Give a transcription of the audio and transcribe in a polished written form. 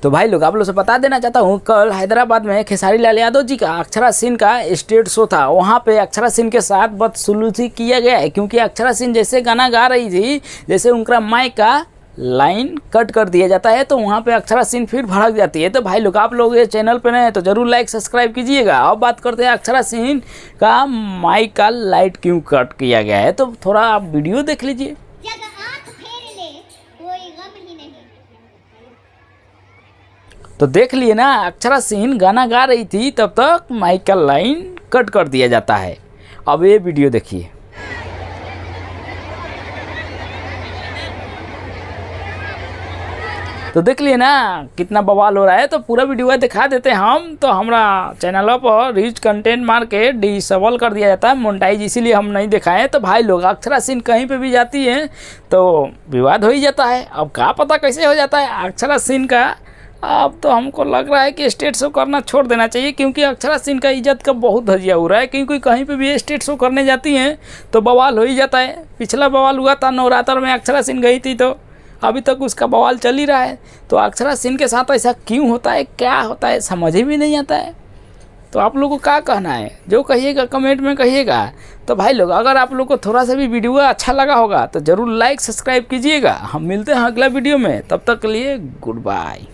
तो भाई लोग आप लोग से बता देना चाहता हूँ, कल हैदराबाद में खेसारी लाल यादव जी का अक्षरा सिंह का स्टेज शो था। वहाँ पे अक्षरा सिंह के साथ बदसलूकी किया गया है, क्योंकि अक्षरा सिंह जैसे गाना गा रही थी, जैसे उनका माइक का लाइन कट कर दिया जाता है तो वहाँ पे अक्षरा सिंह फिर भड़क जाती है। तो भाई लोग आप लोग ये चैनल पे नए हैं तो ज़रूर लाइक सब्सक्राइब कीजिएगा। अब बात करते हैं अक्षरा सिंह का माइक का लाइट क्यों कट किया गया है, तो थोड़ा आप वीडियो देख लीजिए। तो देख लिए ना, अक्षरा सिंह गाना गा रही थी तब तक माइक का लाइन कट कर दिया जाता है। अब ये वीडियो देखिए। तो देख लिए ना कितना बवाल हो रहा है। तो पूरा वीडियो दिखा देते हैं हम। तो हमारा चैनल पर रिच कंटेंट मार के डिसेबल कर दिया जाता है मोनेटाइज, इसीलिए हम नहीं दिखाएं। तो भाई लोग अक्षरा सिंह कहीं पे भी जाती है तो विवाद हो ही जाता है। अब क्या पता कैसे हो जाता है अक्षरा सिंह का। अब तो हमको लग रहा है कि स्टेज शो करना छोड़ देना चाहिए, क्योंकि अक्षरा सिंह का इज्जत का बहुत धजिया हो रहा है। क्योंकि कहीं पे भी स्टेज शो करने जाती हैं तो बवाल हो ही जाता है। पिछला बवाल हुआ था नवरात्र में, अक्षरा सिंह गई थी तो अभी तक उसका बवाल चल ही रहा है। तो अक्षरा सिंह के साथ ऐसा क्यों होता है, क्या होता है, समझ ही भी नहीं आता है। तो आप लोगों को क्या कहना है, जो कहिएगा कमेंट में कहिएगा। तो भाई लोग अगर आप लोग को थोड़ा सा भी वीडियो अच्छा लगा होगा तो ज़रूर लाइक सब्सक्राइब कीजिएगा। हम मिलते हैं अगला वीडियो में, तब तक के लिए गुड बाय।